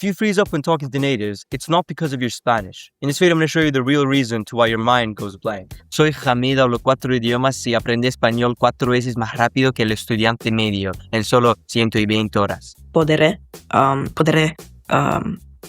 If you freeze up when talking to natives, it's not because of your Spanish. In this video, I'm going to show you the real reason to why your mind goes blank. Soy Hamid, hablo 4 idiomas y aprendí español 4 veces más rápido que el estudiante medio en solo 120 horas. Podré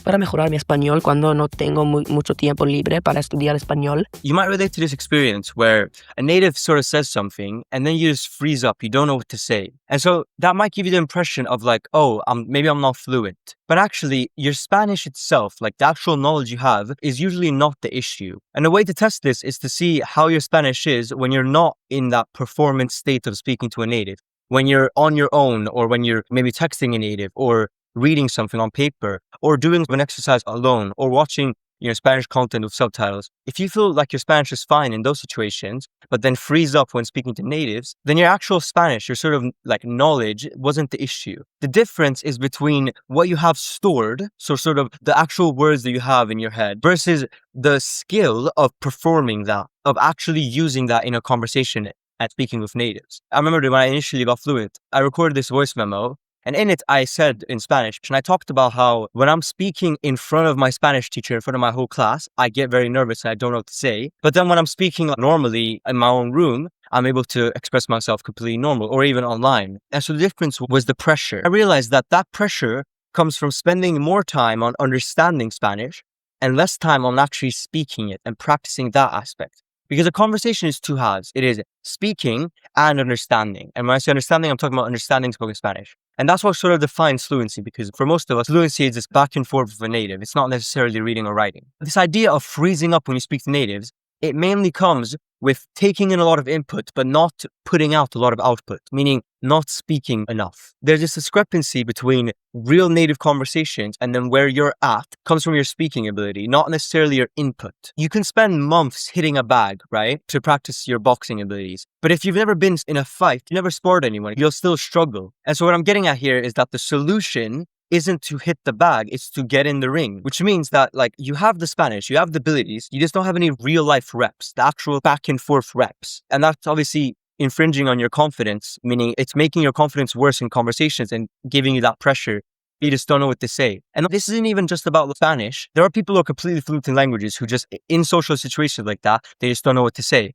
para mejorar mi español cuando no tengo mucho tiempo libre para estudiar español. You might relate to this experience where a native sort of says something and then you just freeze up. You don't know what to say. And so that might give you the impression of like, oh, maybe I'm not fluent. But actually, your Spanish itself, like the actual knowledge you have, is usually not the issue. And the way to test this is to see how your Spanish is when you're not in that performance state of speaking to a native. When you're on your own, or when you're maybe texting a native, or reading something on paper, or doing an exercise alone, or watching Spanish content with subtitles. If you feel like your Spanish is fine in those situations, but then freeze up when speaking to natives, then your actual Spanish, your sort of like knowledge, wasn't the issue. The difference is between what you have stored, so sort of the actual words that you have in your head, versus the skill of performing that, of actually using that in a conversation and speaking with natives. I remember when I initially got fluent, I recorded this voice memo. And in it, I said in Spanish, and I talked about how when I'm speaking in front of my Spanish teacher, in front of my whole class, I get very nervous and I don't know what to say. But then when I'm speaking normally in my own room, I'm able to express myself completely normal, or even online. And so the difference was the pressure. I realized that pressure comes from spending more time on understanding Spanish and less time on actually speaking it and practicing that aspect. Because a conversation is two halves. It is speaking and understanding. And when I say understanding, I'm talking about understanding spoken Spanish. And that's what sort of defines fluency, because for most of us, fluency is this back and forth with a native. It's not necessarily reading or writing. This idea of freezing up when you speak to natives, it mainly comes with taking in a lot of input, but not putting out a lot of output, meaning not speaking enough. There's this discrepancy between real native conversations and then where you're at comes from your speaking ability, not necessarily your input. You can spend months hitting a bag, right, to practice your boxing abilities. But if you've never been in a fight, you never sparred anyone, you'll still struggle. And so what I'm getting at here is that the solution isn't to hit the bag, it's to get in the ring, which means that like you have the Spanish, you have the abilities, you just don't have any real life reps, the actual back and forth reps. And that's obviously infringing on your confidence, meaning it's making your confidence worse in conversations and giving you that pressure. You just don't know what to say. And this isn't even just about Spanish. There are people who are completely fluent in languages who just, in social situations like that, they just don't know what to say.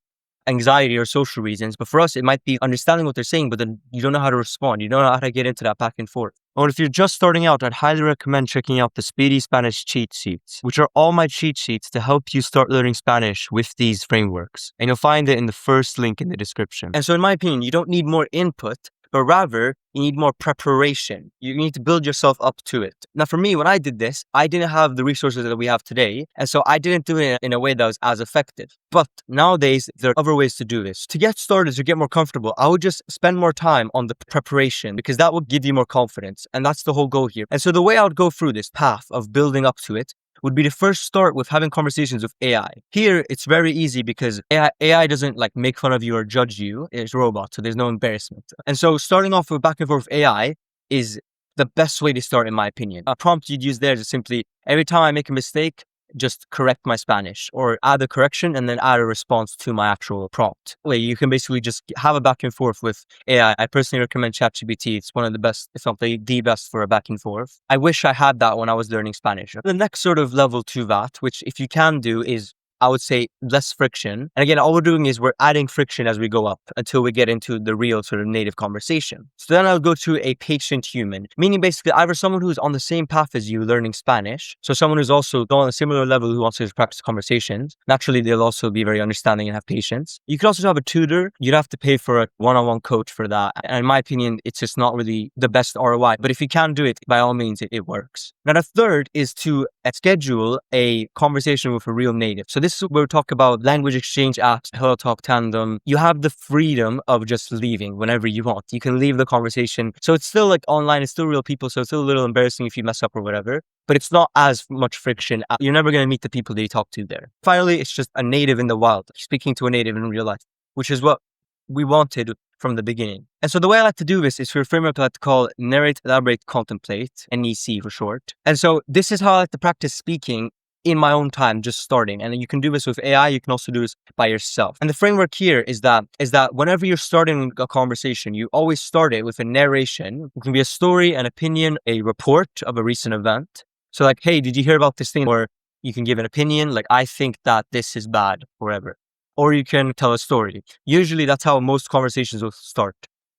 Anxiety or social reasons. But for us, it might be understanding what they're saying, but then you don't know how to respond. You don't know how to get into that back and forth. Or if you're just starting out, I'd highly recommend checking out the Speedy Spanish cheat sheets, which are all my cheat sheets to help you start learning Spanish with these frameworks. And you'll find it in the first link in the description. And so in my opinion, you don't need more input, but rather you need more preparation. You need to build yourself up to it. Now for me, when I did this, I didn't have the resources that we have today. And so I didn't do it in a way that was as effective. But nowadays, there are other ways to do this. To get started, to get more comfortable, I would just spend more time on the preparation, because that will give you more confidence. And that's the whole goal here. And so the way I would go through this path of building up to it would be to first start with having conversations with AI. Here, it's very easy because AI doesn't like make fun of you or judge you. It's a robot, so there's no embarrassment. And so starting off with back and forth with AI is the best way to start, in my opinion. A prompt you'd use there is simply, every time I make a mistake, just correct my Spanish, or add a correction and then add a response to my actual prompt. You can basically just have a back and forth with AI. I personally recommend ChatGPT. It's one of the best, if not the best for a back and forth. I wish I had that when I was learning Spanish. The next sort of level to that, which if you can do, is I would say less friction. And again, all we're doing is we're adding friction as we go up until we get into the real sort of native conversation. So then I'll go to a patient human, meaning basically either someone who's on the same path as you learning Spanish. So someone who's also on a similar level who wants to practice conversations. Naturally, they'll also be very understanding and have patience. You could also have a tutor. You'd have to pay for a one-on-one coach for that. And in my opinion, it's just not really the best ROI. But if you can do it, by all means, it works. Now, the third is to schedule a conversation with a real native. So this is where we talk about language exchange apps, HelloTalk, Tandem. You have the freedom of just leaving whenever you want. You can leave the conversation. So it's still like online, it's still real people. So it's still a little embarrassing if you mess up or whatever, but it's not as much friction. You're never going to meet the people that you talk to there. Finally, it's just a native in the wild, speaking to a native in real life, which is what we wanted from the beginning. And so the way I like to do this is through a framework I like to call Narrate, contemplate, NEC for short. And so this is how I like to practice speaking in my own time, just starting. And you can do this with AI. You can also do this by yourself. And the framework here is that whenever you're starting a conversation, you always start it with a narration. It can be a story, an opinion, a report of a recent event. So like, hey, did you hear about this thing? Or you can give an opinion, like, I think that this is bad, or whatever. Or you can tell a story. Usually that's how most conversations will start.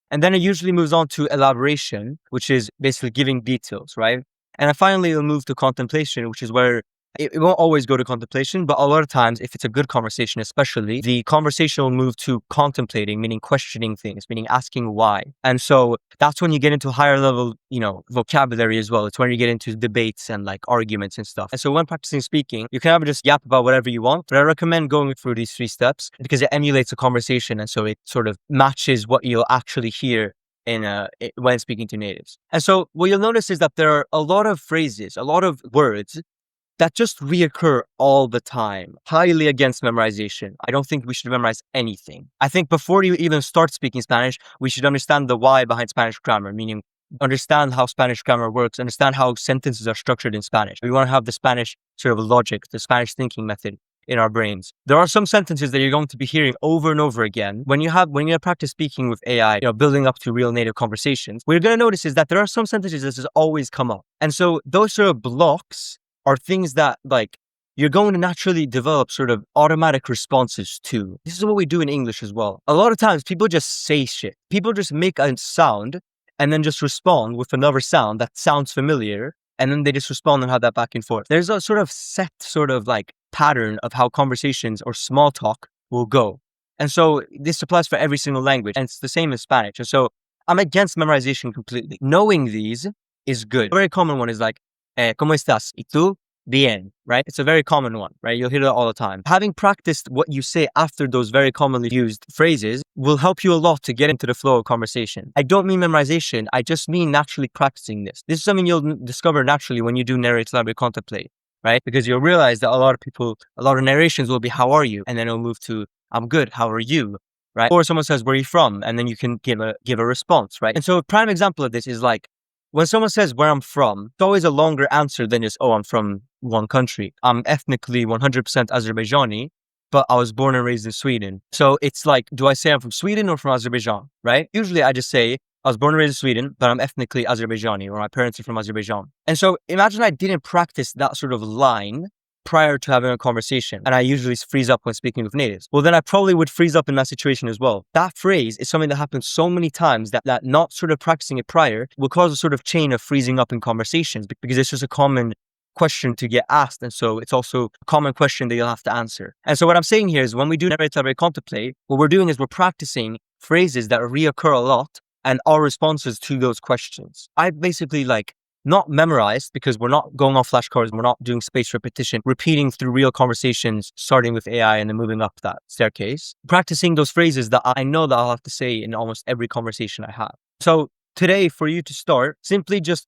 And then it usually moves on to elaboration, which is basically giving details, right? And then finally it'll move to contemplation, which is where it won't always go to contemplation, but a lot of times, if it's a good conversation, especially, the conversation will move to contemplating, meaning questioning things, meaning asking why. And so that's when you get into higher level, vocabulary as well. It's when you get into debates and like arguments and stuff. And so when practicing speaking, you can either just yap about whatever you want, but I recommend going through these 3 steps because it emulates a conversation. And so it sort of matches what you'll actually hear when speaking to natives. And so what you'll notice is that there are a lot of phrases, a lot of words that just reoccur all the time. Highly against memorization. I don't think we should memorize anything. I think before you even start speaking Spanish, we should understand the why behind Spanish grammar, meaning understand how Spanish grammar works, understand how sentences are structured in Spanish. We want to have the Spanish sort of logic, the Spanish thinking method in our brains. There are some sentences that you're going to be hearing over and over again. When you practice speaking with AI, building up to real native conversations, what you're going to notice is that there are some sentences that just always come up. And so those sort of blocks are things that like you're going to naturally develop sort of automatic responses to. This is what we do in English as well. A lot of times people just say shit. People just make a sound and then just respond with another sound that sounds familiar. And then they just respond and have that back and forth. There's a sort of set sort of like pattern of how conversations or small talk will go. And so this applies for every single language. And it's the same in Spanish. And so I'm against memorization completely. Knowing these is good. A very common one is like, ¿Cómo estás? ¿Y tú? Bien, right? It's a very common one, right? You'll hear that all the time. Having practiced what you say after those very commonly used phrases will help you a lot to get into the flow of conversation. I don't mean memorization. I just mean naturally practicing this. This is something you'll discover naturally when you do narrate, elaborate, contemplate, right? Because you'll realize that a lot of narrations will be, how are you? And then it'll move to, I'm good. How are you? Right? Or someone says, where are you from? And then you can give a response, right? And so a prime example of this is like, when someone says where I'm from, it's always a longer answer than just, I'm from one country. I'm ethnically 100% Azerbaijani, but I was born and raised in Sweden. So it's like, do I say I'm from Sweden or from Azerbaijan, right? Usually I just say, I was born and raised in Sweden, but I'm ethnically Azerbaijani, or my parents are from Azerbaijan. And so imagine I didn't practice that sort of line prior to having a conversation, and I usually freeze up when speaking with natives. Well, then I probably would freeze up in that situation as well. That phrase is something that happens so many times that not sort of practicing it prior will cause a sort of chain of freezing up in conversations, because it's just a common question to get asked. And so it's also a common question that you'll have to answer. And so what I'm saying here is when we do narrate, elaborate, contemplate, what we're doing is we're practicing phrases that reoccur a lot and our responses to those questions. I basically not memorized, because we're not going off flashcards, we're not doing spaced repetition, repeating through real conversations, starting with AI and then moving up that staircase, practicing those phrases that I know that I'll have to say in almost every conversation I have. So today, for you to start, simply just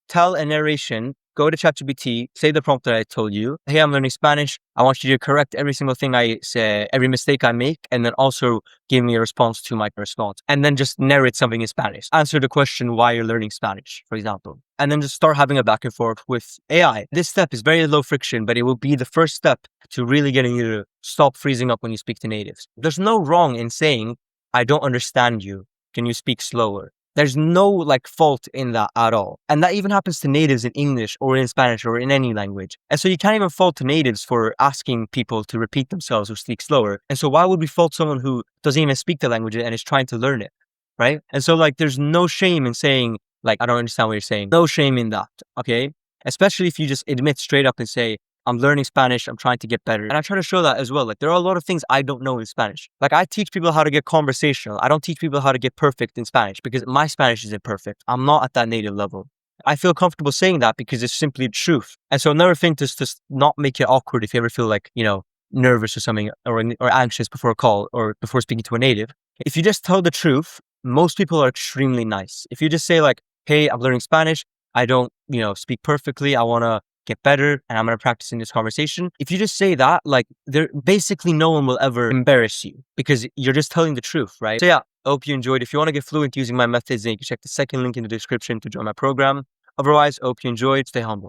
tell a narration, go to ChatGPT, say the prompt that I told you. Hey, I'm learning Spanish. I want you to correct every single thing I say, every mistake I make, and then also give me a response to my response. And then just narrate something in Spanish. Answer the question why you're learning Spanish, for example. And then just start having a back and forth with AI. This step is very low friction, but it will be the first step to really getting you to stop freezing up when you speak to natives. There's no wrong in saying, I don't understand you. Can you speak slower? There's no fault in that at all. And that even happens to natives in English or in Spanish or in any language. And so you can't even fault to natives for asking people to repeat themselves or speak slower. And so why would we fault someone who doesn't even speak the language and is trying to learn it, right? And so there's no shame in saying, I don't understand what you're saying. No shame in that, okay? Especially if you just admit straight up and say, I'm learning Spanish, I'm trying to get better. And I try to show that as well. There are a lot of things I don't know in Spanish. I teach people how to get conversational. I don't teach people how to get perfect in Spanish because my Spanish isn't perfect. I'm not at that native level. I feel comfortable saying that because it's simply the truth. And so another thing to just not make it awkward if you ever feel nervous or something or anxious before a call or before speaking to a native. If you just tell the truth, most people are extremely nice. If you just say hey, I'm learning Spanish. I don't, speak perfectly. I want to get better and I'm going to practice in this conversation. If you just say that, there basically no one will ever embarrass you because you're just telling the truth, right? So yeah, I hope you enjoyed. If you want to get fluent using my methods, then you can check the second link in the description to join my program. Otherwise, I hope you enjoyed. Stay humble.